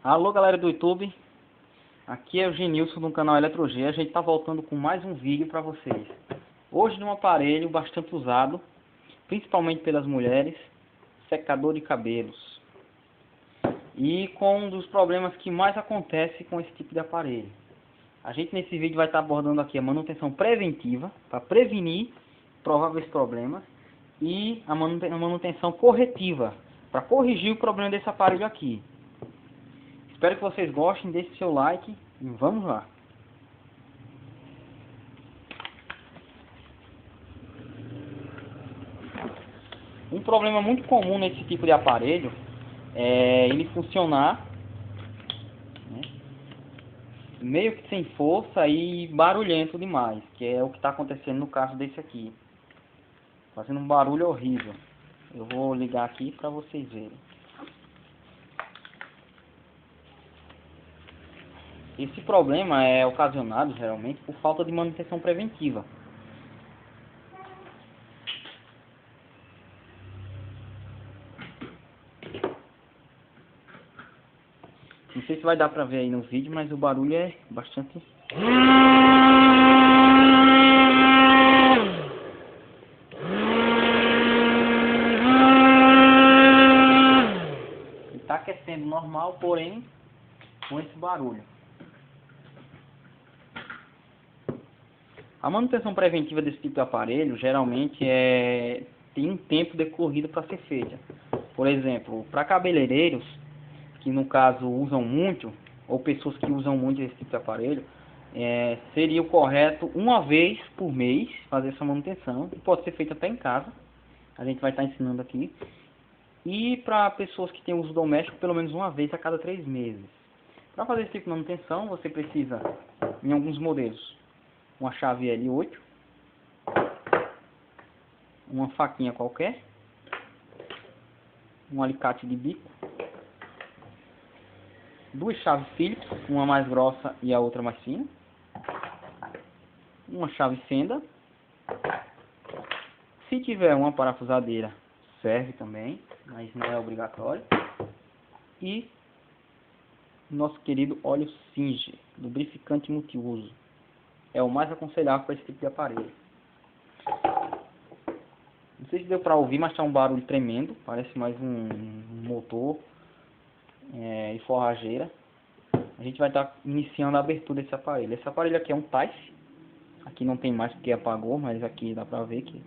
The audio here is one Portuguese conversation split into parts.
Alô galera do YouTube, aqui é o Genilson do canal EletroG. A gente está voltando com mais um vídeo para vocês. Hoje num aparelho bastante usado, principalmente pelas mulheres, secador de cabelos. E com um dos problemas que mais acontece com esse tipo de aparelho. A gente nesse vídeo vai estar abordando aqui a manutenção preventiva, para prevenir prováveis problemas, e a manutenção corretiva, para corrigir o problema desse aparelho aqui. Espero que vocês gostem, deixe seu like e vamos lá. Um problema muito comum nesse tipo de aparelho é ele funcionar, né, meio que sem força e barulhento demais, que é o que está acontecendo no caso desse aqui. Fazendo um barulho horrível. Eu vou ligar aqui para vocês verem. Esse problema é ocasionado geralmente por falta de manutenção preventiva. Não sei se vai dar pra ver aí no vídeo, mas o barulho é bastante... Ele tá aquecendo normal, porém com esse barulho. A manutenção preventiva desse tipo de aparelho geralmente tem um tempo decorrido para ser feita. Por exemplo, para cabeleireiros, que no caso usam muito, ou pessoas que usam muito esse tipo de aparelho, seria o correto uma vez por mês fazer essa manutenção, que pode ser feita até em casa. A gente vai estar ensinando aqui. E para pessoas que têm uso doméstico, pelo menos uma vez a cada 3 meses. Para fazer esse tipo de manutenção, você precisa, em alguns modelos, uma chave L8, uma faquinha qualquer, um alicate de bico, duas chaves Phillips, uma mais grossa e a outra mais fina, uma chave fenda, se tiver uma parafusadeira serve também, mas não é obrigatório, e nosso querido óleo Singer, lubrificante multiuso. É o mais aconselhável para esse tipo de aparelho. Não sei se deu para ouvir, mas está um barulho tremendo. Parece mais um motor e forrageira. A gente vai estar iniciando a abertura desse aparelho. Esse aparelho aqui é um Type. Aqui não tem mais porque apagou, mas aqui dá para ver que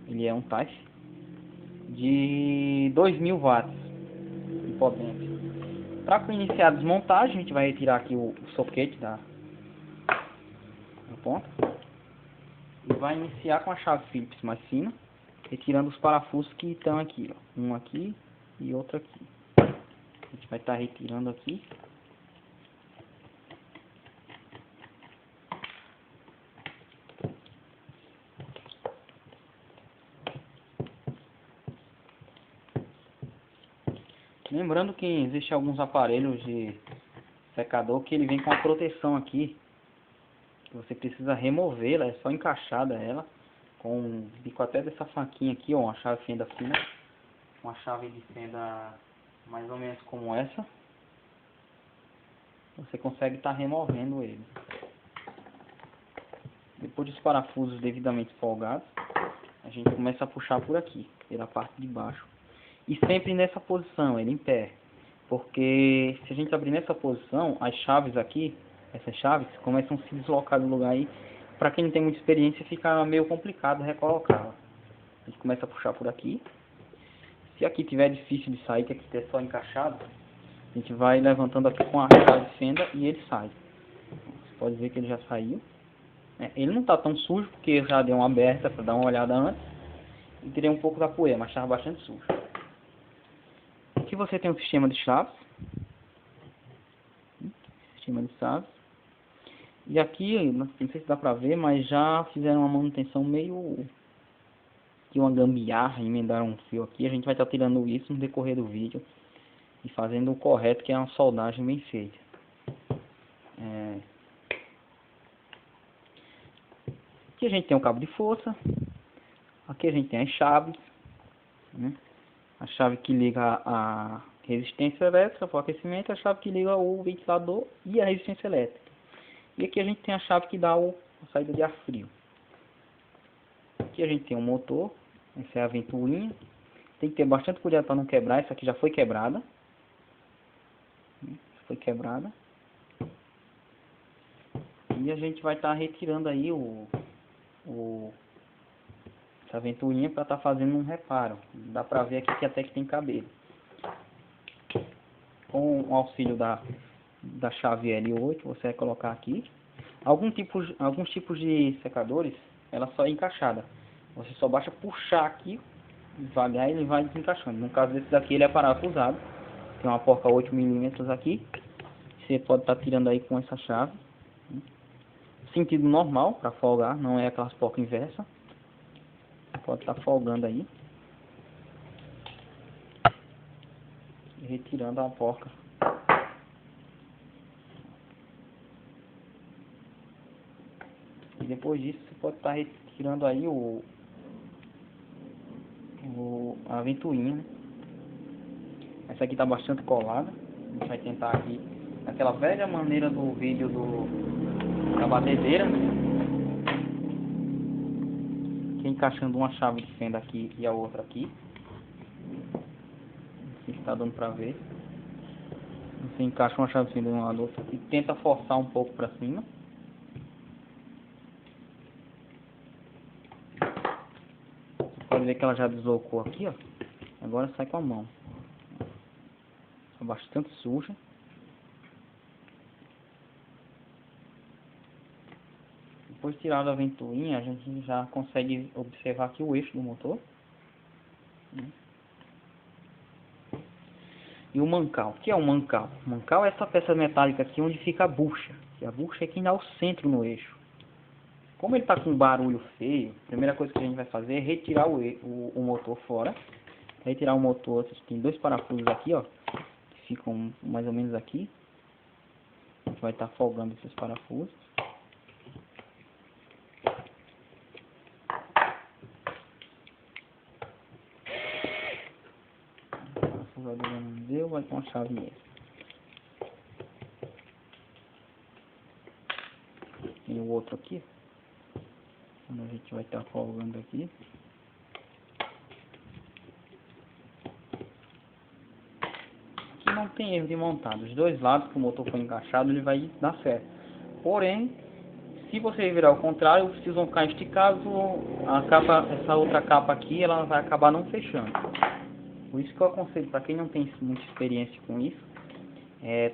ele é um Type de 2000 watts de potência. Para iniciar a desmontagem, a gente vai retirar aqui o soquete da ponta. E vai iniciar com a chave Phillips mais fina, retirando os parafusos que estão aqui, ó. Um aqui e outro aqui. A gente vai estar retirando aqui. Lembrando que existe alguns aparelhos de secador que ele vem com a proteção aqui, que você precisa removê-la, é só encaixada ela com um bico até dessa faquinha aqui, ó, uma chave fenda fina, uma chave de fenda mais ou menos como essa. Você consegue estar removendo ele. Depois dos parafusos devidamente folgados, a gente começa a puxar por aqui, pela parte de baixo. E sempre nessa posição, ele em pé. Porque se a gente abrir nessa posição, as chaves aqui, essas chaves, começam a se deslocar do lugar aí. Para quem não tem muita experiência, fica meio complicado recolocá-la. A gente começa a puxar por aqui. Se aqui tiver difícil de sair, que aqui é só encaixado, a gente vai levantando aqui com a chave de fenda e ele sai. Você pode ver que ele já saiu. Ele não está tão sujo, porque eu já dei uma aberta para dar uma olhada antes. E tirei um pouco da poeira, mas estava bastante sujo. Aqui você tem um sistema de chaves. Sistema de chaves. E aqui, não sei se dá pra ver, mas já fizeram uma manutenção meio que uma gambiarra, emendaram um fio aqui. A gente vai estar tirando isso no decorrer do vídeo e fazendo o correto, que é uma soldagem bem feita. Aqui a gente tem o cabo de força. Aqui a gente tem as chaves, né? A chave que liga resistência elétrica para o aquecimento, a chave que liga o ventilador e a resistência elétrica. E aqui a gente tem a chave que dá a saída de ar frio. Aqui a gente tem um motor, essa é a ventoinha. Tem que ter bastante cuidado para não quebrar, essa aqui já foi quebrada. Foi quebrada. E a gente vai estar retirando aí essa ventoinha para estar fazendo um reparo. Dá para ver aqui que até que tem cabelo. Com o auxílio da chave L8, você vai colocar aqui. Alguns tipos de secadores, ela só é encaixada. Você só basta puxar aqui, devagar, e ele vai desencaixando. No caso desse daqui, ele é parafusado. Tem uma porca 8 mm aqui. Você pode estar tirando aí com essa chave. Sentido normal para folgar, não é aquelas porcas inversas. Pode estar folgando aí. E retirando a porca. E depois disso você pode estar retirando aí a ventoinha, né? Essa aqui está bastante colada. A gente vai tentar aqui aquela velha maneira do vídeo da batedeira, que é encaixando uma chave de fenda aqui e a outra aqui. Não sei se está dando para ver. Você encaixa uma chave de fenda de um lado do outro e tenta forçar um pouco para cima. Pode ver que ela já deslocou aqui, ó. Agora sai com a mão. Está bastante suja. Depois de tirar a ventoinha, a gente já consegue observar aqui o eixo do motor. E o mancal. O que é um mancal? O mancal é essa peça metálica aqui onde fica a bucha. E a bucha é quem dá o centro no eixo. Como ele está com um barulho feio, a primeira coisa que a gente vai fazer é retirar o motor fora. Para retirar o motor, tem dois parafusos aqui, ó, que ficam mais ou menos aqui. A gente vai estar folgando esses parafusos. Não deu, vai com a chave mesmo. Tem o outro aqui. A gente vai estar folgando aqui. Aqui não tem erro de montado. Os dois lados que o motor foi encaixado, ele vai dar certo. Porém, se você virar ao contrário, vocês vão ficar esticados. Essa outra capa aqui, ela vai acabar não fechando. Por isso que eu aconselho, para quem não tem muita experiência com isso,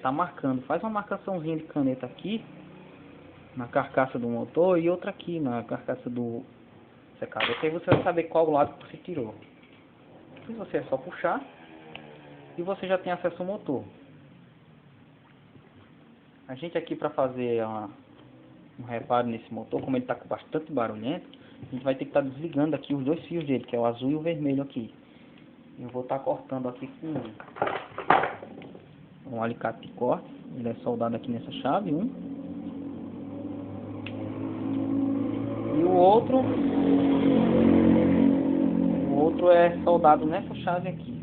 tá marcando. Faz uma marcaçãozinha de caneta aqui na carcaça do motor e outra aqui na carcaça do secador. Aí você vai saber qual lado que você tirou. E você é só puxar e você já tem acesso ao motor. A gente aqui, para fazer um reparo nesse motor, como ele está bastante barulhento, a gente vai ter que estar desligando aqui os dois fios dele, que é o azul e o vermelho aqui. Eu vou estar cortando aqui com um alicate de corte. Ele é soldado aqui nessa chave, e o outro é soldado nessa chave aqui.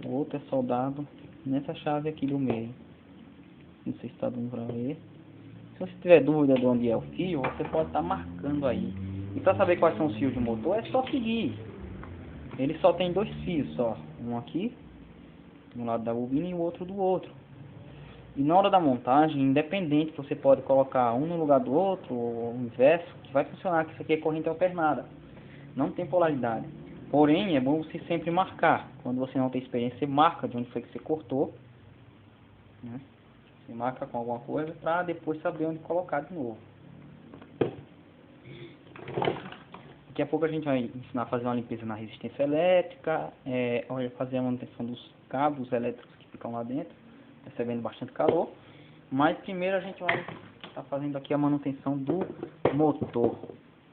O outro é soldado nessa chave aqui do meio. Não sei se está dando para ver. Se você tiver dúvida de onde é o fio, você pode estar marcando aí. E para saber quais são os fios de motor, é só seguir. Ele só tem dois fios só. Um aqui, de um lado da bobina, e o outro do outro. E na hora da montagem, independente, você pode colocar um no lugar do outro, ou o inverso, que vai funcionar, que isso aqui é corrente alternada. Não tem polaridade. Porém, é bom você sempre marcar. Quando você não tem experiência, você marca de onde foi que você cortou, né? Você marca com alguma coisa para depois saber onde colocar de novo. Daqui a pouco a gente vai ensinar a fazer uma limpeza na resistência elétrica, fazer a manutenção dos cabos elétricos que ficam lá dentro, recebendo bastante calor. Mas primeiro a gente vai estar fazendo aqui a manutenção do motor.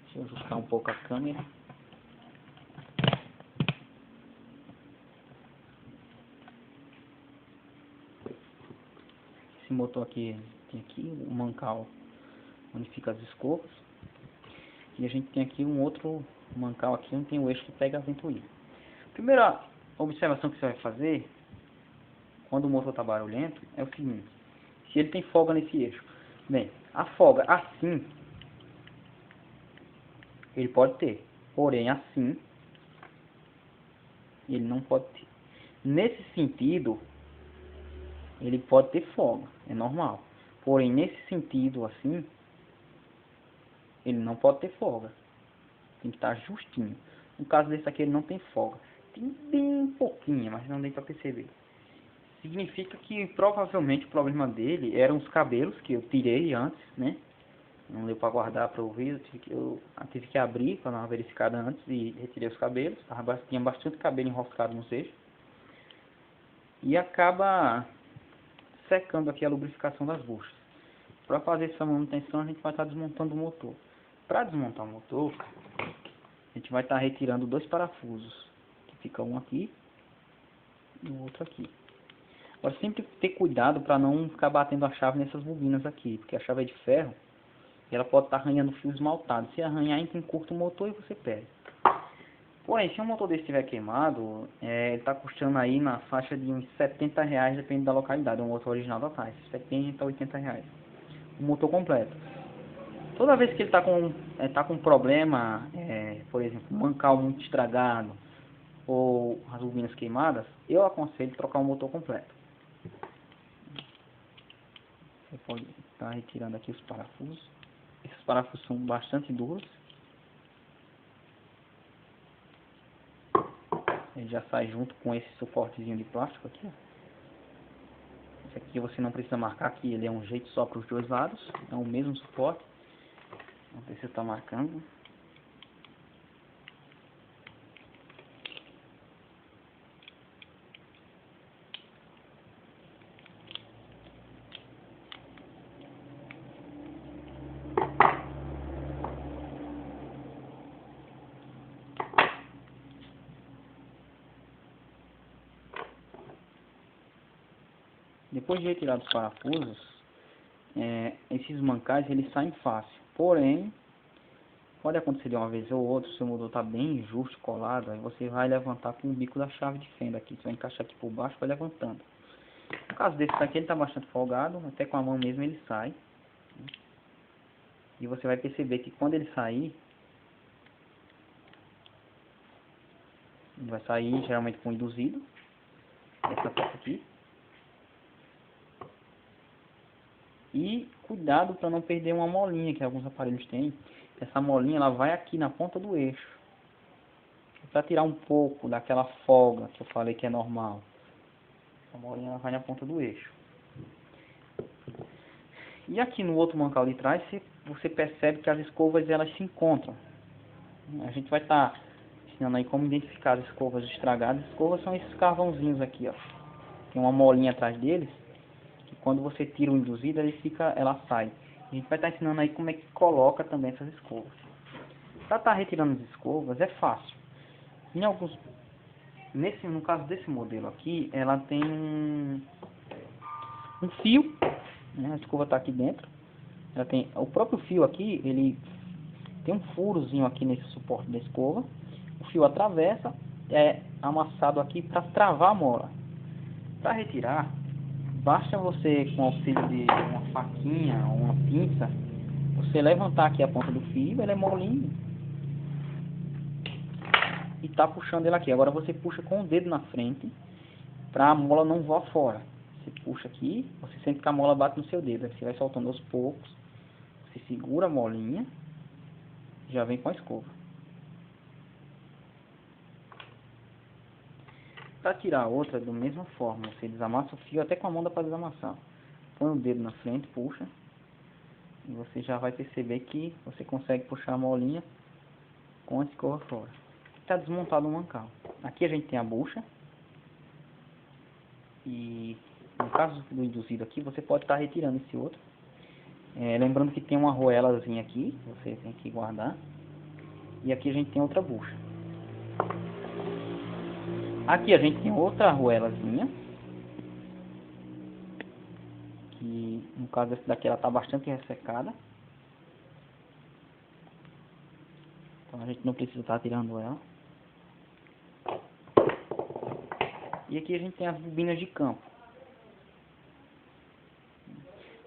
Deixa eu ajustar um pouco a câmera. Esse motor aqui tem aqui o mancal onde fica as escovas. E a gente tem aqui um outro mancal aqui onde tem o eixo que pega a ventoinha. Primeira observação que você vai fazer quando o motor está barulhento é o seguinte: se ele tem folga nesse eixo. Bem, a folga assim ele pode ter, porém assim ele não pode ter. Nesse sentido ele pode ter folga, é normal. Porém nesse sentido assim ele não pode ter folga. Tem que estar justinho. No caso desse aqui ele não tem folga. Tem bem pouquinho, mas não dá para perceber. Significa que provavelmente o problema dele eram os cabelos que eu tirei antes, né? Não deu para guardar para ouvir, eu tive que abrir para dar uma verificada antes e retirei os cabelos. Tinha bastante cabelo enroscado nos eixos. E acaba secando aqui a lubrificação das buchas. Para fazer essa manutenção a gente vai estar desmontando o motor. Para desmontar o motor, a gente vai estar retirando dois parafusos. Que fica um aqui e o outro aqui. Agora sempre ter cuidado para não ficar batendo a chave nessas bobinas aqui, porque a chave é de ferro e ela pode estar arranhando o fio esmaltado. Se arranhar, então encurta o motor e você perde. Porém, se um motor desse estiver queimado, ele está custando aí na faixa de uns R$70, depende da localidade. O motor original da Taiz, R$70 a R$80. O motor completo. Toda vez que ele está com problema, por exemplo, um mancal muito estragado ou as bobinas queimadas, eu aconselho trocar o motor completo. Você pode estar retirando aqui os parafusos. Esses parafusos são bastante duros. Ele já sai junto com esse suportezinho de plástico aqui, ó. Esse aqui você não precisa marcar, que ele é um jeito só para os dois lados. É o mesmo suporte. Não sei se você está marcando. Depois de retirar os parafusos, esses mancais eles saem fácil. Porém, pode acontecer de uma vez ou outra, se o motor está bem justo, colado, aí você vai levantar com o bico da chave de fenda aqui. Você vai encaixar aqui por baixo e vai levantando. No caso desse aqui, ele está bastante folgado, até com a mão mesmo ele sai. E você vai perceber que quando ele sair, ele vai sair geralmente com induzido. Essa peça aqui. E cuidado para não perder uma molinha que alguns aparelhos têm. Essa molinha ela vai aqui na ponta do eixo. Para tirar um pouco daquela folga que eu falei que é normal. A molinha ela vai na ponta do eixo. E aqui no outro mancal de trás você percebe que as escovas elas se encontram. A gente vai estar ensinando aí como identificar as escovas estragadas. As escovas são esses carvãozinhos aqui, ó. Tem uma molinha atrás deles. Quando você tira o induzido, ela sai. A gente vai estar ensinando aí como é que coloca também essas escovas. Para estar retirando as escovas é fácil. No caso desse modelo aqui, ela tem um fio, né? A escova está aqui dentro. Ela tem o próprio fio aqui, ele tem um furozinho aqui nesse suporte da escova. O fio atravessa, é amassado aqui para travar a mola. Para retirar, basta você, com o auxílio de uma faquinha ou uma pinça, você levantar aqui a ponta do fio, ele é molinho. E tá puxando ele aqui. Agora você puxa com o dedo na frente, para a mola não voar fora. Você puxa aqui, você sente que a mola bate no seu dedo. Aí você vai soltando aos poucos. Você segura a molinha, já vem com a escova. Para tirar a outra, da mesma forma, você desamassa o fio, até com a mão dá para desamassar. Põe o dedo na frente, puxa. E você já vai perceber que você consegue puxar a molinha com a escova fora. Está desmontado o mancal. Aqui a gente tem a bucha. E no caso do induzido aqui, você pode estar retirando esse outro. Lembrando que tem uma arruelazinha aqui, você tem que guardar. E aqui a gente tem outra bucha. Aqui a gente tem outra arruelazinha, que no caso desse daqui ela está bastante ressecada. Então a gente não precisa estar tirando ela. E aqui a gente tem as bobinas de campo.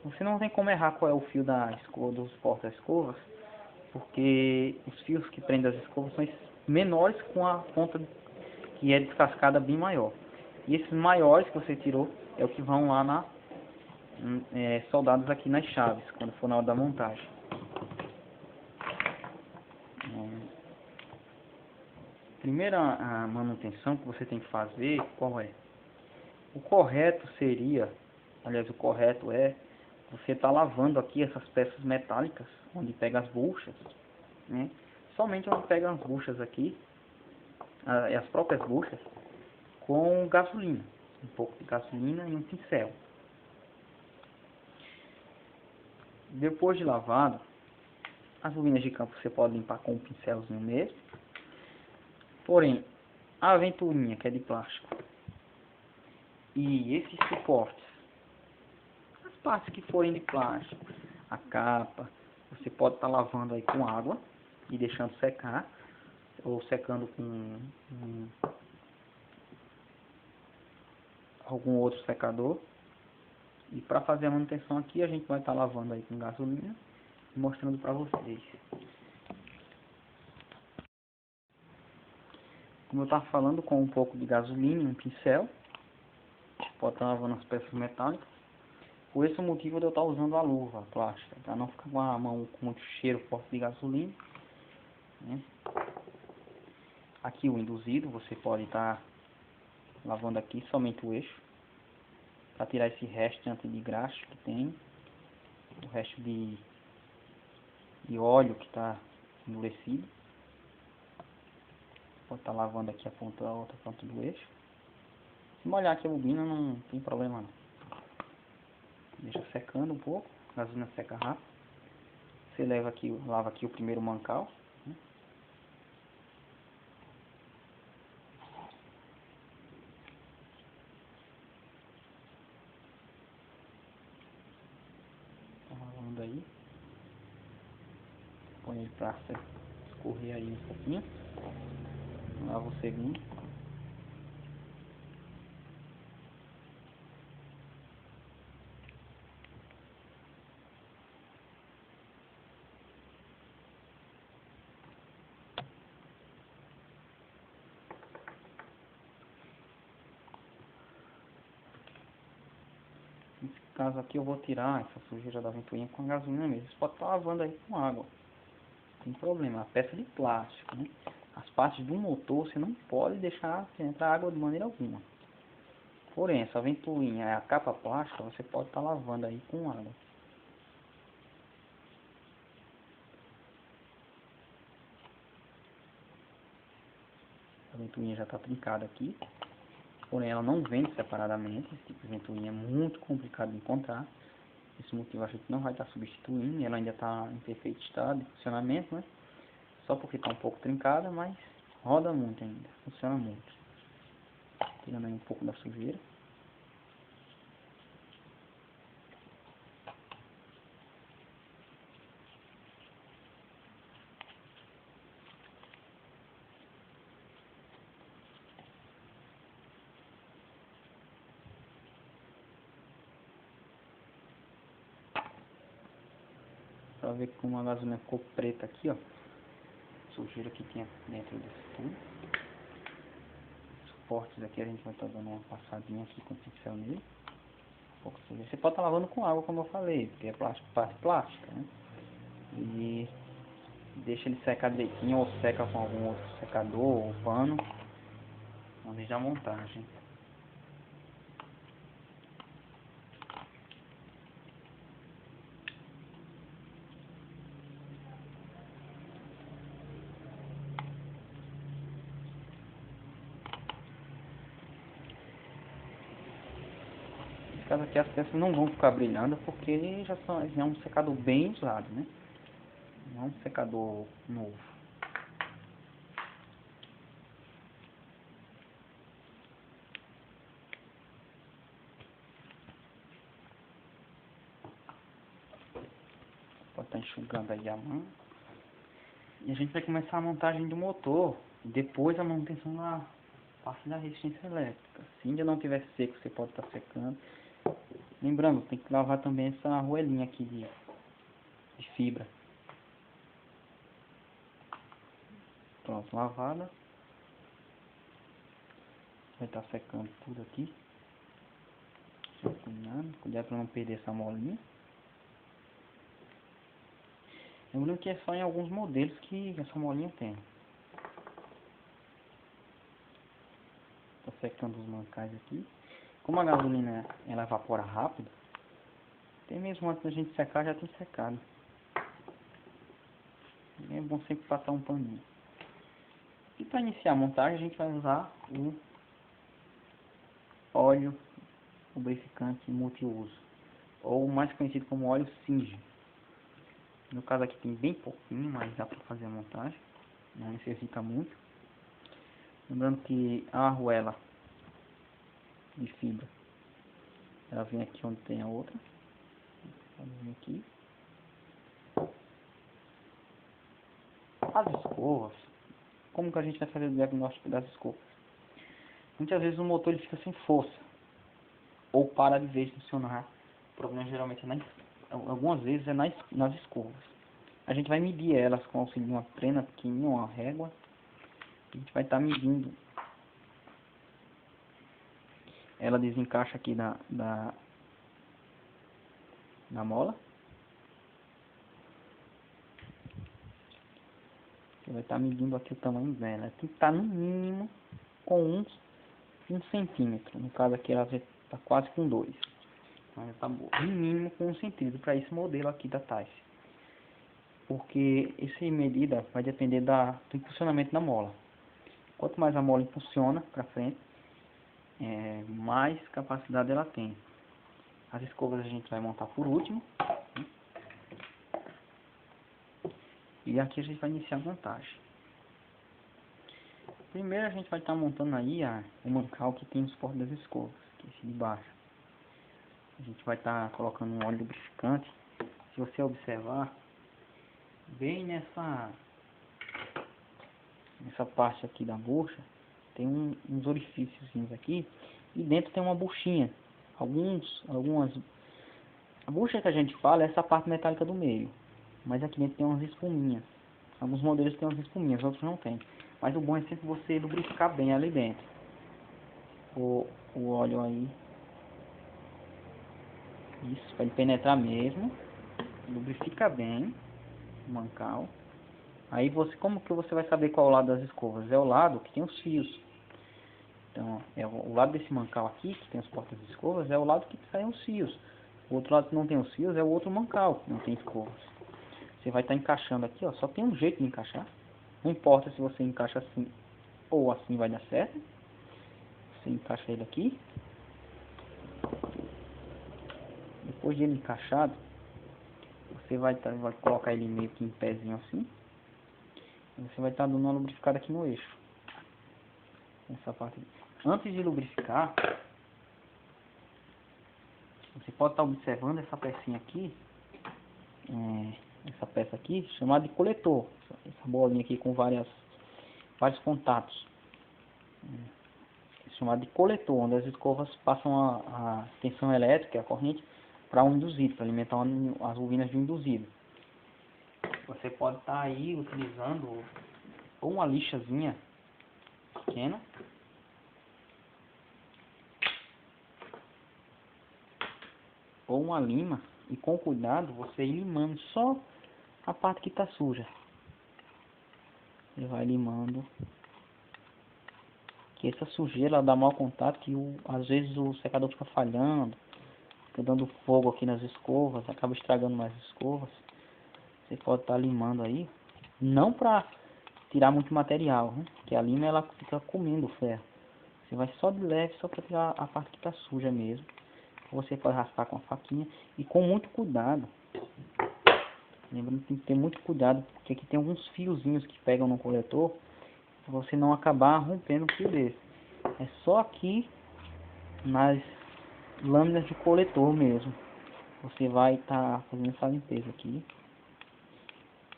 Você não tem como errar qual é o fio da escova, dos porta-escovas, porque os fios que prendem as escovas são menores com a ponta que é descascada bem maior. E esses maiores que você tirou é o que vão lá soldados aqui nas chaves, quando for na hora da montagem. Primeira a manutenção que você tem que fazer, qual é? O correto seria, aliás, o correto é você tá lavando aqui essas peças metálicas, onde pega as buchas, né? Somente onde pega as buchas aqui, as próprias buchas, com gasolina, um pouco de gasolina e um pincel. Depois de lavado, as bobinas de campo você pode limpar com um pincelzinho mesmo. Porém, a ventoinha, que é de plástico, e esses suportes, as partes que forem de plástico, a capa, você pode estar lavando aí com água e deixando secar, ou secando com algum outro secador. E para fazer a manutenção aqui, a gente vai estar lavando aí com gasolina e mostrando para vocês. Como eu estava falando, com um pouco de gasolina e um pincel, pode estar lavando as peças metálicas. Por esse motivo eu estar usando a luva plástica, para não ficar com a mão com muito cheiro forte de gasolina, né? Aqui o induzido, você pode estar lavando aqui somente o eixo, para tirar esse restante de graxa que tem, o resto de óleo que está endurecido. Pode estar lavando aqui a outra ponta do eixo. Se molhar aqui a bobina não tem problema não. Deixa secando um pouco, a gasolina seca rápido. Você lava aqui o primeiro mancal, né? Tá lavando aí. Põe ele pra escorrer aí um pouquinho. Lava o segundo. Nesse caso aqui eu vou tirar essa sujeira da ventoinha com a gasolina mesmo. Você pode estar lavando aí com água. Não tem problema, é uma peça de plástico, né? As partes do motor você não pode deixar entrar água de maneira alguma. Porém, essa ventoinha, a capa plástica, você pode estar lavando aí com água. A ventoinha já está trincada aqui. Porém, ela não vende separadamente. Esse tipo de ventoinha é muito complicado de encontrar. Por esse motivo a gente não vai estar substituindo. Ela ainda está em perfeito estado de funcionamento, né? Só porque está um pouco trincada, mas roda muito ainda. Funciona muito. Tirando aí um pouco da sujeira. Pra ver como a gasolina ficou preta aqui, ó. Sujeira que tinha dentro desse tubo. Suportes aqui a gente vai estar dando uma passadinha aqui com o pincel nele. Você pode estar lavando com água, como eu falei, porque é plástico, parte plástica, né? E deixa ele secar direitinho, ou seca com algum outro secador ou pano antes da montagem. Nesse caso aqui as peças não vão ficar brilhando porque já é um secador bem usado, né? Não é um secador novo. tá enxugando aí a mão. E a gente vai começar a montagem do motor. E depois a manutenção da parte da resistência elétrica. Se ainda não tiver seco, você pode estar secando. Lembrando, tem que lavar também essa arruelinha aqui de fibra. Pronto, lavada. Vai estar secando tudo aqui. Cuidado para não perder essa molinha. Lembrando que é só em alguns modelos que essa molinha tem. Estou secando os mancais aqui. Como a gasolina ela evapora rápido, até mesmo antes da gente secar já tem secado. É bom sempre passar um paninho. E para iniciar a montagem a gente vai usar o óleo lubrificante multiuso, ou mais conhecido como óleo Singe. No caso aqui tem bem pouquinho, mas dá para fazer a montagem, não necessita muito. Lembrando que a arruela de fibra, ela vem aqui onde tem a outra. Ela vem aqui. As escovas, como que a gente vai fazer o diagnóstico das escovas? Muitas vezes o motor ele fica sem força, ou para de vez de funcionar. O problema geralmente é algumas vezes é nas escovas. A gente vai medir elas com o auxílio de uma trena pequenininha, uma régua. A gente vai estar medindo. Ela desencaixa aqui da mola. Você vai estar medindo aqui o tamanho dela. Ela tem que estar no mínimo com 1 centímetro. No caso aqui ela está quase com 2. Então ela está boa. No mínimo com 1 centímetro para esse modelo aqui da Type. Porque essa medida vai depender do impulsionamento da mola. Quanto mais a mola impulsiona para frente, mais capacidade ela tem. As escovas a gente vai montar por último. E aqui a gente vai iniciar a montagem. Primeiro a gente vai estar montando aí o mancal que tem o suporte das escovas, que é esse de baixo. A gente vai estar colocando um óleo lubrificante. Se você observar, bem nessa parte aqui da bucha, tem uns orifícios aqui, e dentro tem uma buchinha. A bucha que a gente fala é essa parte metálica do meio, mas aqui dentro tem umas espuminhas. Alguns modelos tem umas espuminhas, outros não tem. Mas o bom é sempre você lubrificar bem ali dentro. O óleo aí. Isso, para ele penetrar mesmo. Lubrifica bem o mancal. Aí como que você vai saber qual é o lado das escovas? É o lado que tem os fios. Então, o lado desse mancal aqui, que tem os portas de escovas, é o lado que saem os fios. O outro lado que não tem os fios é o outro mancal, que não tem escovas. Você vai estar encaixando aqui, ó. Só tem um jeito de encaixar. Não importa se você encaixa assim ou assim, vai dar certo. Você encaixa ele aqui. Depois de ele encaixado, você vai colocar ele meio que em pezinho assim. E você vai estar dando uma lubrificada aqui no eixo. Essa parte. Antes de lubrificar, você pode estar observando essa pecinha aqui. Essa peça aqui, chamada de coletor. Essa bolinha aqui com vários contatos. Chamado de coletor, onde as escovas passam a tensão elétrica, a corrente, para um induzido, para alimentar as bobinas de um induzido. Você pode estar aí utilizando ou uma lixazinha pequena, ou uma lima, e com cuidado você ir limando só a parte que está suja. Você vai limando, que essa sujeira dá mau contato, que às vezes o secador fica falhando, fica dando fogo aqui nas escovas, acaba estragando mais as escovas. Você pode estar limando aí, não para tirar muito material, né? Porque a lima ela fica comendo o ferro. Você vai só de leve, só para tirar a parte que está suja mesmo. Você pode raspar com a faquinha e com muito cuidado. Lembrando que tem que ter muito cuidado, porque aqui tem alguns fiozinhos que pegam no coletor, para você não acabar rompendo um fio desse. É só aqui nas lâminas de coletor mesmo. Você vai estar fazendo essa limpeza aqui.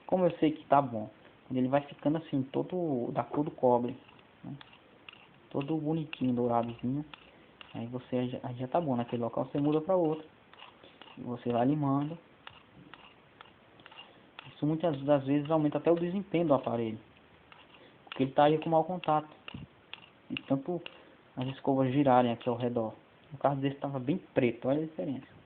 Como eu sei que tá bom? Quando ele vai ficando assim, todo da cor do cobre, né? Todo bonitinho, douradozinho. Aí você já tá bom naquele local, você muda para outro. E você vai limando. Isso muitas das vezes aumenta até o desempenho do aparelho, porque ele tá aí com mau contato. E tanto as escovas girarem aqui ao redor. No caso desse estava bem preto, olha a diferença.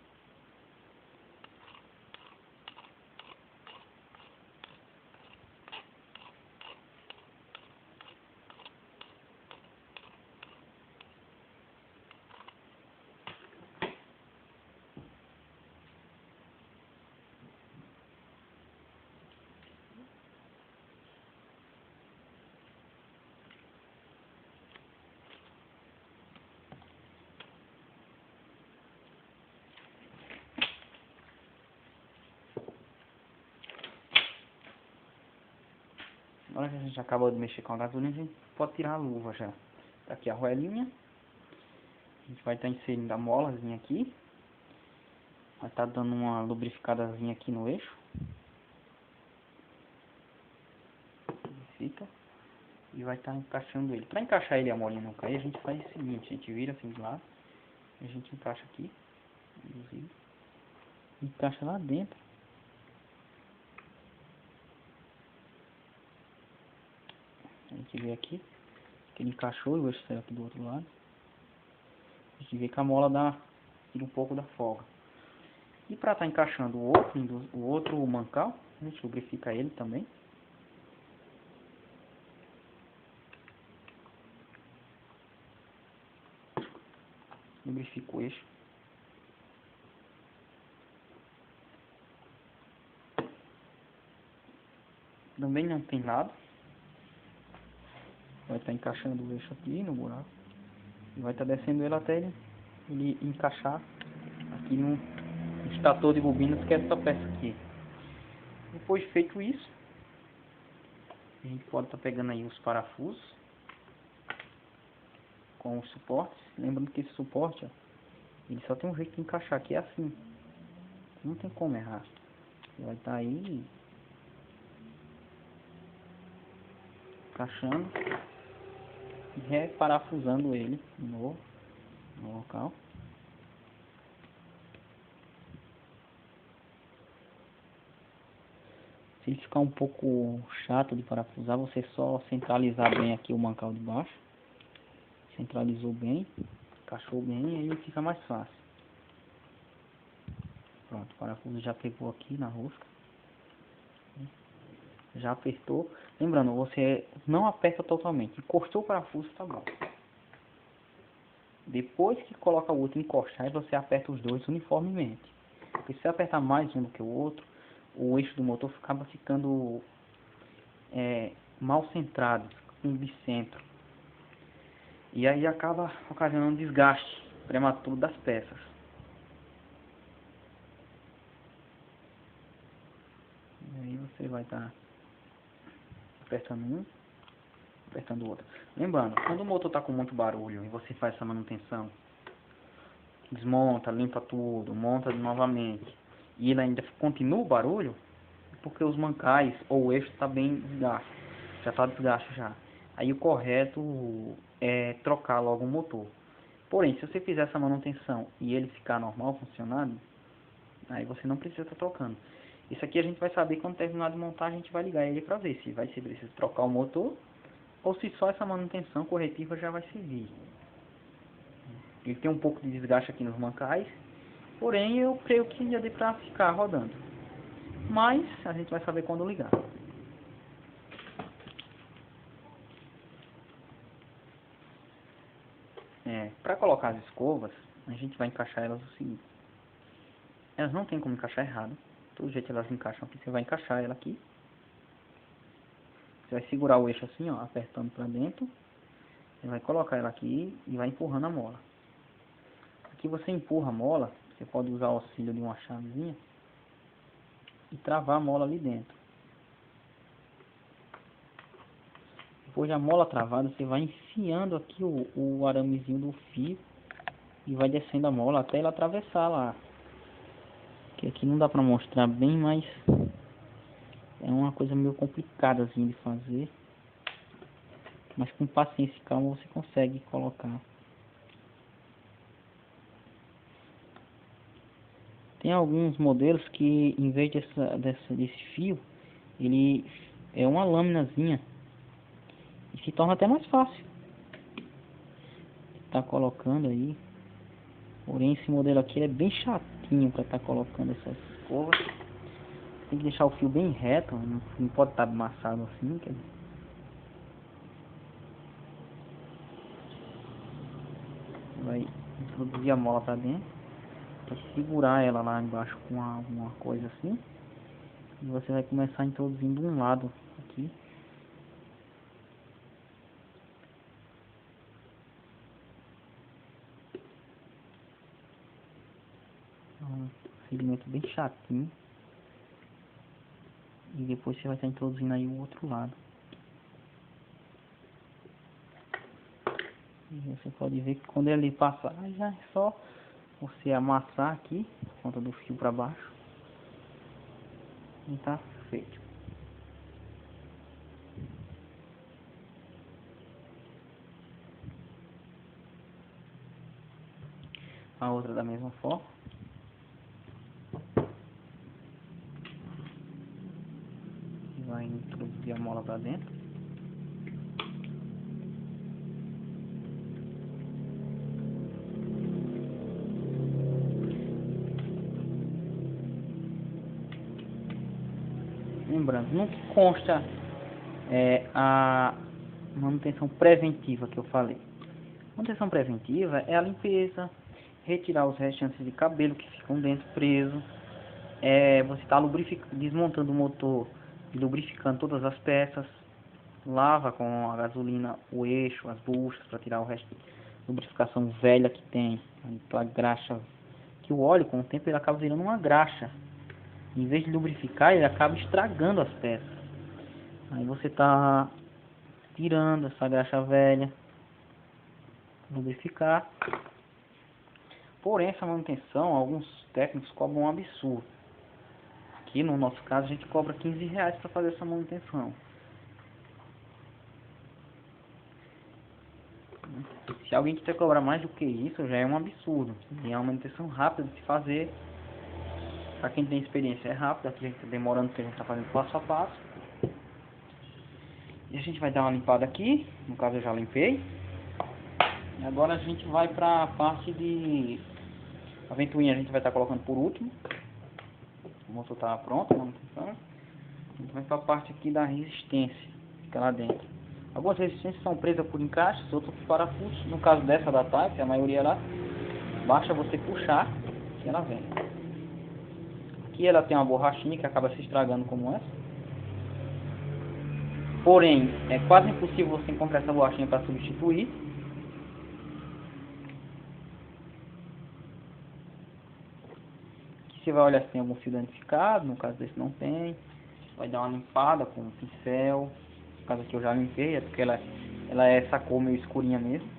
Agora que a gente acabou de mexer com a gasolina, a gente pode tirar a luva já. Tá aqui a arruelinha. A gente vai estar inserindo a molazinha aqui. Vai estar dando uma lubrificadazinha aqui no eixo. Fica. E vai estar encaixando ele. Para encaixar ele e a molinha não cair, a gente faz o seguinte: a gente vira assim de lado. A gente encaixa aqui. Encaixa lá dentro. A gente vê aqui que ele encaixou e o eixo saiu aqui do outro lado. A gente vê que a mola tira um pouco da folga. E para estar encaixando o outro mancal, a gente lubrifica ele também. Lubrifica o eixo. Também não tem nada. Vai estar encaixando o eixo aqui no buraco. E vai estar descendo ele até ele encaixar aqui no estator de bobinas, que é essa peça aqui. Depois de feito isso, a gente pode estar pegando aí os parafusos com os suportes. Lembrando que esse suporte, ó, ele só tem um jeito de encaixar, que é assim. Não tem como errar. Você vai estar aí encaixando e reparafusando ele no local. Se ele ficar um pouco chato de parafusar, você só centralizar bem aqui o mancal de baixo. Centralizou bem, encaixou bem, e aí ele fica mais fácil. Pronto, o parafuso já pegou aqui na rosca. Já apertou. Lembrando, você não aperta totalmente. Encostou o parafuso, tá bom. Depois que coloca o outro encostar, você aperta os dois uniformemente. Porque se você apertar mais um do que o outro, o eixo do motor acaba ficando mal centrado, com bicentro. E aí acaba ocasionando desgaste prematuro das peças. E aí você vai estar apertando um, apertando o outro. Lembrando, quando o motor está com muito barulho e você faz essa manutenção, desmonta, limpa tudo, monta novamente, e ele ainda continua o barulho, é porque os mancais ou o eixo está bem desgaste, já está desgaste já. Aí o correto é trocar logo o motor. Porém, se você fizer essa manutenção e ele ficar normal, funcionando, aí você não precisa estar trocando. Isso aqui a gente vai saber quando terminar de montar, a gente vai ligar ele para ver se vai ser preciso trocar o motor ou se só essa manutenção corretiva já vai servir. Ele tem um pouco de desgaste aqui nos mancais, porém eu creio que já dê para ficar rodando. Mas a gente vai saber quando ligar. Para colocar as escovas, a gente vai encaixar elas o seguinte. Elas não tem como encaixar errado. Todo jeito elas encaixam aqui. Você vai encaixar ela aqui. Você vai segurar o eixo assim, ó, apertando para dentro. Você vai colocar ela aqui e vai empurrando a mola. Aqui você empurra a mola. Você pode usar o auxílio de uma chavezinha e travar a mola ali dentro. Depois da mola travada, você vai enfiando aqui o aramezinho do fio e vai descendo a mola até ela atravessar lá. Que aqui não dá pra mostrar bem, mas é uma coisa meio complicada assim de fazer. Mas com paciência e calma você consegue colocar. Tem alguns modelos que em vez desse fio, ele é uma lâminazinha. E se torna até mais fácil. Tá colocando aí. Porém esse modelo aqui é bem chatinho para estar colocando essas escovas. Tem que deixar o fio bem reto, não pode estar amassado assim, quer dizer. Vai introduzir a mola para dentro, vai segurar ela lá embaixo com uma coisa assim, e você vai começar introduzindo um lado aqui. Um segmento bem chatinho. E depois você vai estar introduzindo aí o outro lado. E você pode ver que quando ele passar, já é só você amassar aqui, por conta do fio para baixo. E tá feito. A outra da mesma forma. Vai introduzir a mola para dentro. Lembrando, no que consta a manutenção preventiva que eu falei. Manutenção preventiva é a limpeza, retirar os restantes de cabelo que ficam dentro presos. Você está desmontando o motor, lubrificando todas as peças, lava com a gasolina o eixo, as buchas, para tirar o resto de lubrificação velha que tem, aquela graxa, que o óleo com o tempo ele acaba virando uma graxa. Em vez de lubrificar, ele acaba estragando as peças. Aí você está tirando essa graxa velha, lubrificar. Porém, essa manutenção, alguns técnicos cobram um absurdo. Aqui no nosso caso, a gente cobra R$15 para fazer essa manutenção. Se alguém quiser cobrar mais do que isso, já é um absurdo. E é uma manutenção rápida de se fazer. Para quem tem experiência é rápida, aqui a gente está demorando porque a gente está fazendo passo a passo. E a gente vai dar uma limpada aqui, no caso eu já limpei. E agora a gente vai para a parte de... A ventoinha a gente vai estar colocando por último. O motor está pronto, a manutenção. A gente vai para a parte aqui da resistência, fica lá dentro. Algumas resistências são presas por encaixes, outras por parafusos. No caso dessa da Type, a maioria lá, basta você puxar e ela vem. Aqui ela tem uma borrachinha que acaba se estragando como essa. Porém, é quase impossível você encontrar essa borrachinha para substituir. Aqui você vai olhar se tem algum fio danificado, no caso desse não tem. Vai dar uma limpada com um pincel. No caso aqui eu já limpei, é porque ela é essa cor meio escurinha mesmo,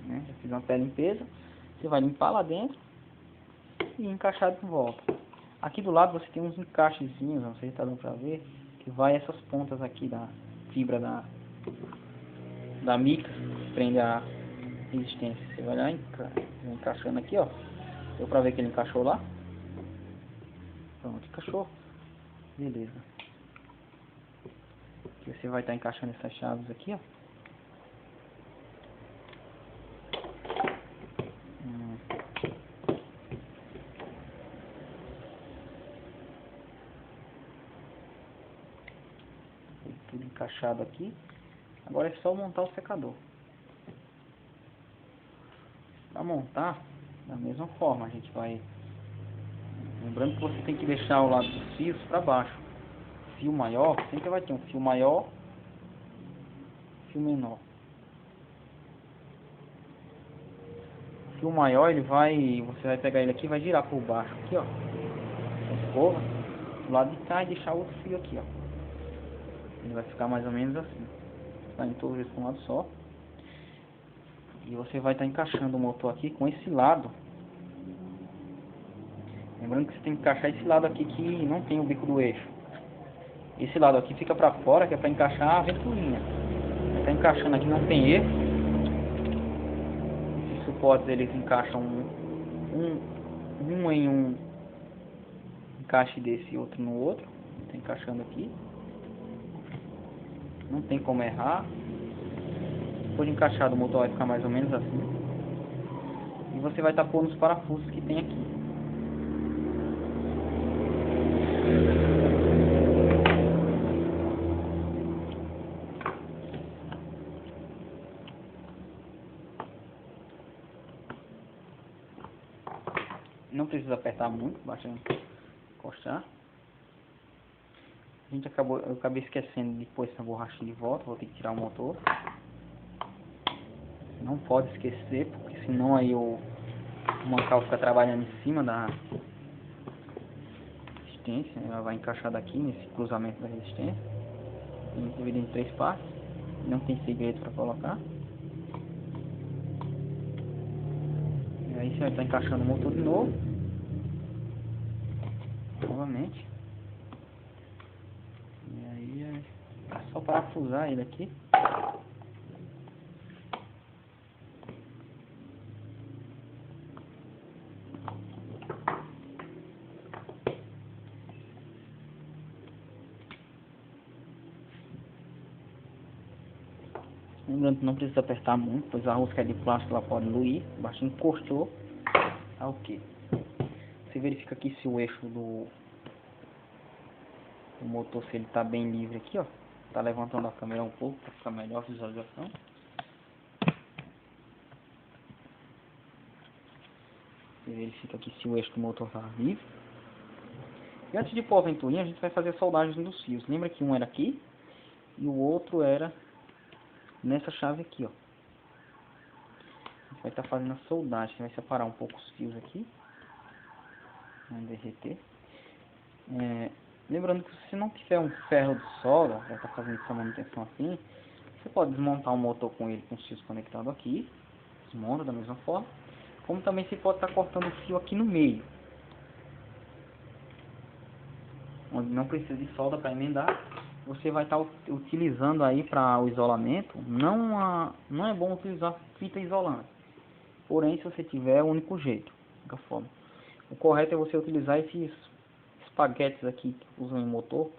né? Já fiz uma pré-limpeza. Você vai limpar lá dentro e encaixar de volta. Aqui do lado você tem uns encaixezinhos, não sei se tá dando pra ver, que vai essas pontas aqui da fibra da mica, que prende a resistência. Você vai lá encaixando aqui, ó. Deu pra ver que ele encaixou lá? Pronto, encaixou. Beleza. Aqui você vai estar encaixando essas chaves aqui, ó. Tudo encaixado aqui. Agora é só montar o secador. Para montar, da mesma forma, a gente vai... Lembrando que você tem que deixar o lado dos fios para baixo. Fio maior, sempre vai ter um fio maior, fio menor. O fio maior, ele vai... Você vai pegar ele aqui e vai girar por baixo. Aqui, ó. A escova. Do lado de cá e deixar outro fio aqui, ó. Ele vai ficar mais ou menos assim. Tá em todos eles com um lado só. E você vai estar encaixando o motor aqui com esse lado. Lembrando que você tem que encaixar esse lado aqui que não tem o bico do eixo. Esse lado aqui fica pra fora, que é pra encaixar a ventoinha. Tá encaixando aqui, não tem erro. Esses suportes eles encaixam um em um encaixe desse e outro no outro. Tá encaixando aqui. Não tem como errar. Depois de encaixado, o motor vai ficar mais ou menos assim. E você vai estar pondo os parafusos que tem aqui. Não precisa apertar muito, basta encostar. Eu acabei esquecendo de pôr essa borracha de volta, vou ter que tirar o motor. Não pode esquecer, porque senão aí o mancal fica trabalhando em cima da resistência. Ela vai encaixar daqui nesse cruzamento da resistência. Dividido em 3 partes. Não tem segredo para colocar. E aí você vai estar encaixando o motor de novo. Novamente. E aí é só parafusar ele aqui. Lembrando que não precisa apertar muito, pois a rosca é de plástico, ela pode luir. Basta encostou. Tá ok. Você verifica aqui se o eixo do motor, se ele tá bem livre aqui, ó. Tá levantando a câmera um pouco para ficar melhor a visualização. Você verifica aqui se o eixo do motor tá livre. E antes de pôr a ventoinha, a gente vai fazer a soldagem dos fios. Lembra que um era aqui e o outro era nessa chave aqui, ó. A gente vai estar fazendo a soldagem. Você vai separar um pouco os fios aqui. Vamos derreter. Lembrando que se você não tiver um ferro de solda, vai estar fazendo essa manutenção assim, você pode desmontar o motor com ele com os fios conectados aqui. Desmonta da mesma forma. Como também você pode estar cortando o fio aqui no meio, onde não precisa de solda para emendar. Você vai estar utilizando aí para o isolamento. Não é bom utilizar fita isolante. Porém, se você tiver, é o único jeito. Da forma. O correto é você utilizar esses espaguetes aqui que usam em motor.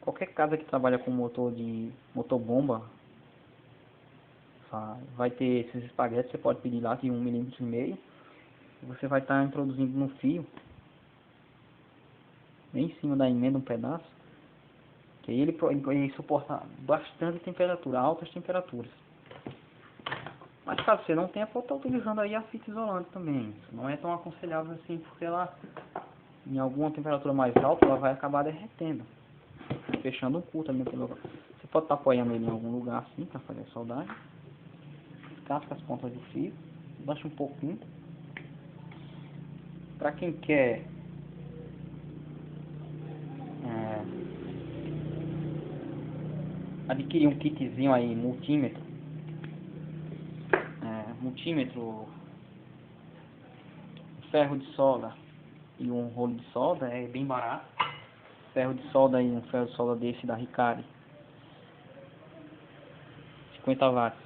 Qualquer casa que trabalha com motor bomba vai ter esses espaguetes. Você pode pedir lá de 1,5 mm. Você vai estar introduzindo no fio, bem em cima da emenda, um pedaço. Que aí ele suporta bastante temperatura, altas temperaturas. Mas caso você não tenha, pode estar utilizando aí a fita isolante também. Não é tão aconselhável assim, porque ela, em alguma temperatura mais alta, ela vai acabar derretendo, fechando um curto ali naquele lugar. Você pode estar apoiando ele em algum lugar assim, para fazer a soldagem. Casca as pontas do fio, baixa um pouquinho. Para quem quer adquirir um kitzinho aí, multímetro, ferro de solda e um rolo de solda, é bem barato. Ferro de solda aí, um ferro de solda desse da Ricari, 50 watts,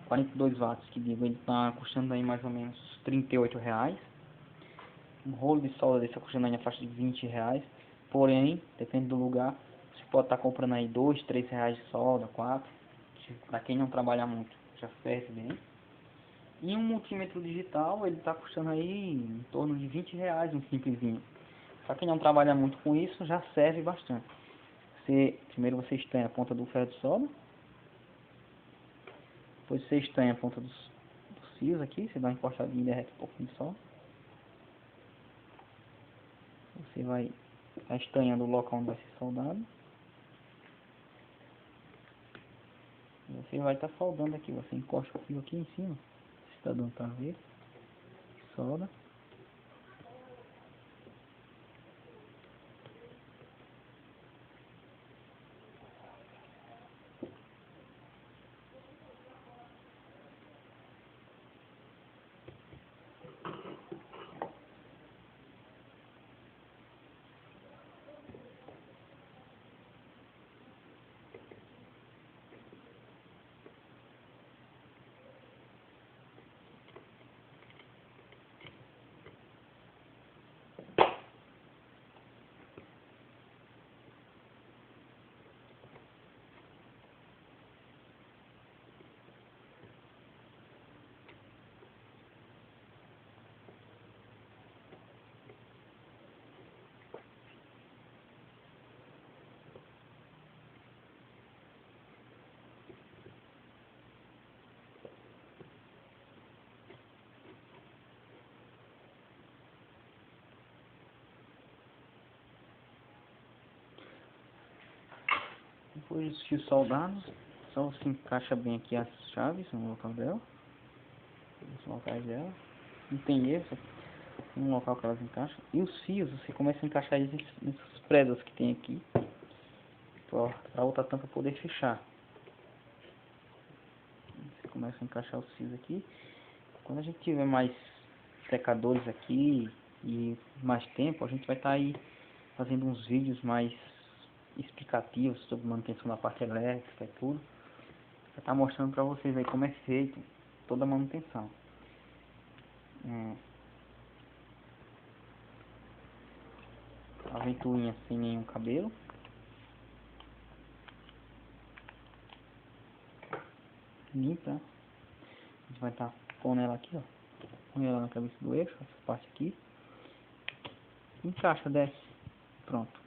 42 watts que digo, ele tá custando aí mais ou menos R$ 38. Um rolo de solda desse tá custando aí na faixa de R$ 20. Porém, depende do lugar, você pode estar comprando aí R$ 2, R$ 3 de solda, 4. Para quem não trabalha muito, já serve bem. E um multímetro digital, ele está custando aí em torno de R$ 20, um simplesinho. Para quem não trabalha muito com isso, já serve bastante. Primeiro você estanha a ponta do ferro de solda. Depois você estanha a ponta dos fios aqui. Você dá uma encostadinha e derrete um pouquinho de solda. Você vai estanhando o local onde vai ser soldado. Você vai estar soldando aqui. Você encosta o fio aqui em cima. Você está dando para ver. Solda. Depois dos fios soldados, só se encaixa bem aqui as chaves no local dela, nos locais dela. Não tem erro, no local que elas encaixam. E os fios, você começa a encaixar eles nessas presas que tem aqui, para a outra tampa poder fechar. Você começa a encaixar os fios aqui. Quando a gente tiver mais secadores aqui e mais tempo, a gente vai estar aí fazendo uns vídeos mais explicativos sobre manutenção da parte elétrica e tudo. Vai estar mostrando para vocês aí como é feito toda a manutenção. A ventoinha sem nenhum cabelo. Limpa. A gente vai estar pondo ela aqui, ó. Põe ela na cabeça do eixo, essa parte aqui. Encaixa, desce. Pronto.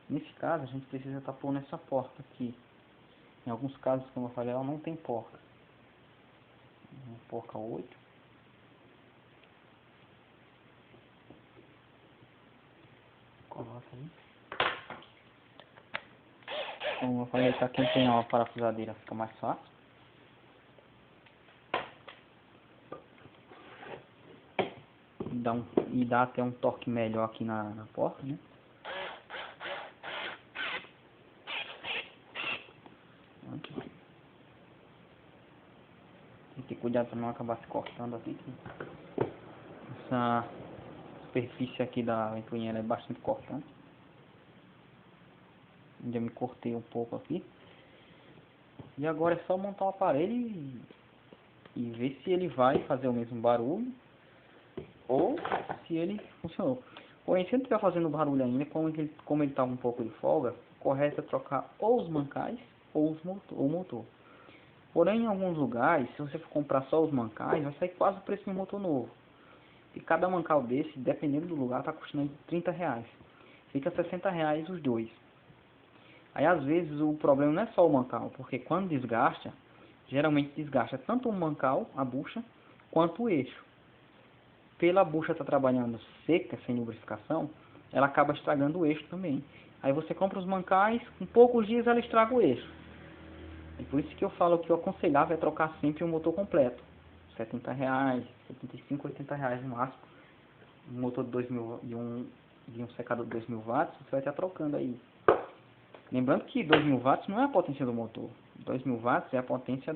Nesse caso, a gente precisa estar pondo essa porta aqui. Em alguns casos, como eu falei, ela não tem porta. Uma porca 8. Coloca aí. Como eu falei, para quem tem uma parafusadeira fica mais fácil. E dá até um torque melhor aqui na porta, né? Tem que ter cuidado para não acabar se cortando aqui. Essa superfície aqui da ventoinha é bastante cortante. Ainda me cortei um pouco aqui. E agora é só montar o aparelho e ver se ele vai fazer o mesmo barulho ou se ele funcionou. Porém, se ele estiver fazendo barulho ainda, como ele está um pouco de folga, o correto é trocar ou os mancais ou o motor. Porém, em alguns lugares, se você for comprar só os mancais, vai sair quase o preço de um motor novo. E cada mancal desse, dependendo do lugar, está custando R$30. Fica R$60 os dois. Aí às vezes o problema não é só o mancal, porque quando desgasta, geralmente desgasta tanto o mancal, a bucha, quanto o eixo. Pela bucha estar trabalhando seca, sem lubrificação, ela acaba estragando o eixo também. Aí você compra os mancais, em poucos dias ela estraga o eixo. E por isso que eu falo que eu aconselhava é trocar sempre o motor completo. R$70, 75, R$80 no máximo. Um motor de 2000 de um secador de 2000 watts, você vai estar trocando aí. Lembrando que 2000 watts não é a potência do motor. 2000 watts é a potência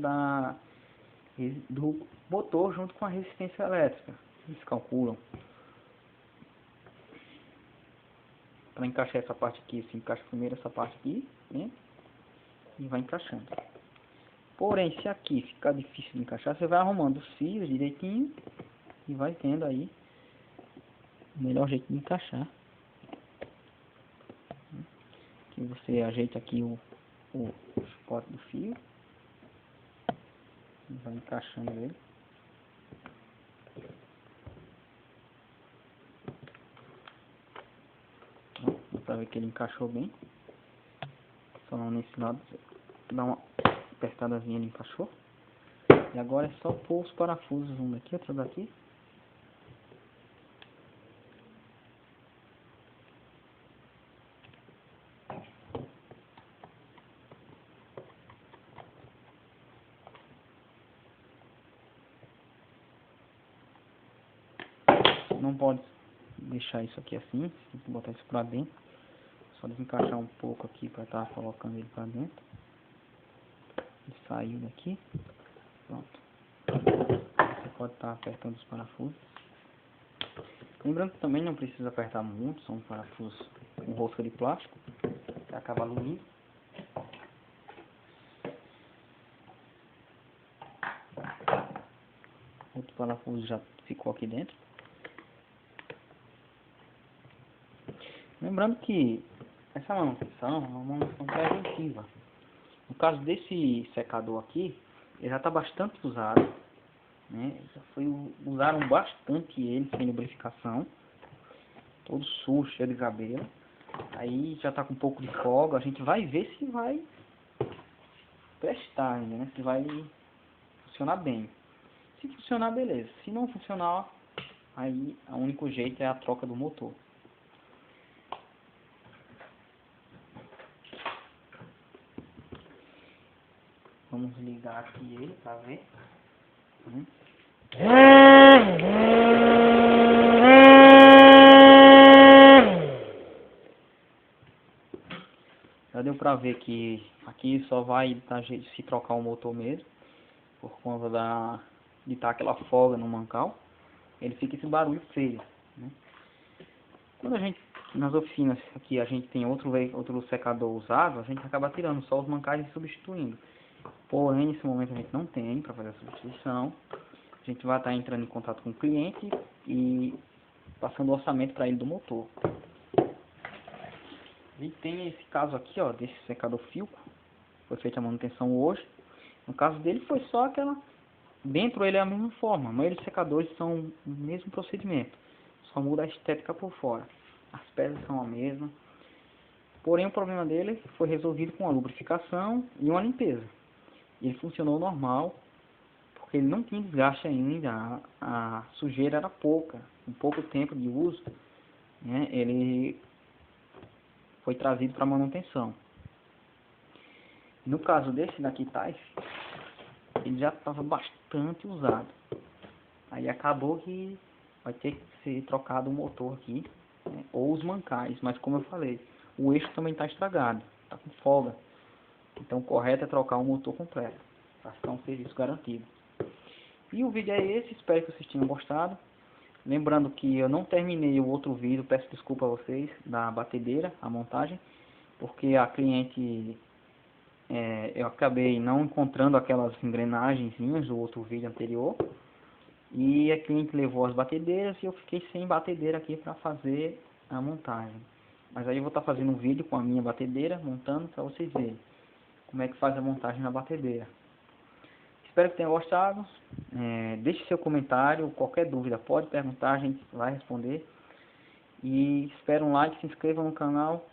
do motor junto com a resistência elétrica. Eles calculam. Para encaixar essa parte aqui, você encaixa primeiro essa parte aqui, né? E vai encaixando. Porém, se aqui ficar difícil de encaixar, você vai arrumando os fios direitinho e vai tendo aí o melhor jeito de encaixar. Que você ajeita aqui o chicote do fio e vai encaixando ele. Dá pra ver que ele encaixou bem. Só não nesse lado, dá uma apertadazinha, ele encaixou. E agora é só pôr os parafusos, um daqui, outro daqui. Não pode deixar isso aqui assim, tem que botar isso pra dentro. Só desencaixar um pouco aqui para estar colocando ele pra dentro. Ele saiu daqui. Pronto. Você pode estar apertando os parafusos. Lembrando que também não precisa apertar muito, são parafusos com rosca de plástico, que acaba alumínio. Outro parafuso já ficou aqui dentro. Lembrando que essa manutenção é uma manutenção preventiva. No caso desse secador aqui, ele já está bastante usado, né? Usaram bastante ele sem lubrificação, todo sujo, cheio de cabelo. Aí já está com um pouco de folga, a gente vai ver se vai prestar ainda, né? Se vai funcionar bem. Se funcionar, beleza. Se não funcionar, aí o único jeito é a troca do motor. Vamos ligar aqui ele para ver. Já deu para ver que aqui só vai dar jeito de se trocar o motor mesmo, por conta de estar aquela folga no mancal. Ele fica esse barulho feio, né? Quando a gente, nas oficinas aqui, a gente tem outro secador usado, a gente acaba tirando só os mancais e substituindo. Porém, nesse momento a gente não tem para fazer a substituição. A gente vai estar entrando em contato com o cliente e passando o orçamento para ele do motor. A gente tem esse caso aqui, ó, desse secador Filco. Foi feita a manutenção hoje. No caso dele foi só aquela... Dentro ele é a mesma forma. A maioria dos secadores são o mesmo procedimento. Só muda a estética por fora. As peças são a mesma. Porém o problema dele foi resolvido com a lubrificação e uma limpeza. Ele funcionou normal, porque ele não tinha desgaste ainda, a sujeira era pouca, com pouco tempo de uso, né, ele foi trazido para manutenção. No caso desse daqui, Taif, ele já estava bastante usado. Aí acabou que vai ter que ser trocado o motor aqui, né, ou os mancais, mas como eu falei, o eixo também está estragado, está com folga. Então o correto é trocar o motor completo, para ficar um serviço garantido. E o vídeo é esse, espero que vocês tenham gostado. Lembrando que eu não terminei o outro vídeo, peço desculpa a vocês, da batedeira, a montagem, porque a cliente, eu acabei não encontrando aquelas engrenagenzinhas do outro vídeo anterior. E a cliente levou as batedeiras e eu fiquei sem batedeira aqui para fazer a montagem. Mas aí eu vou estar fazendo um vídeo com a minha batedeira, montando, para vocês verem como é que faz a montagem na batedeira. Espero que tenham gostado. Deixe seu comentário, qualquer dúvida pode perguntar, a gente vai responder. E espero um like, se inscrevam no canal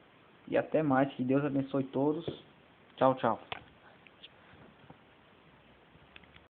e até mais. Que Deus abençoe todos. Tchau, tchau.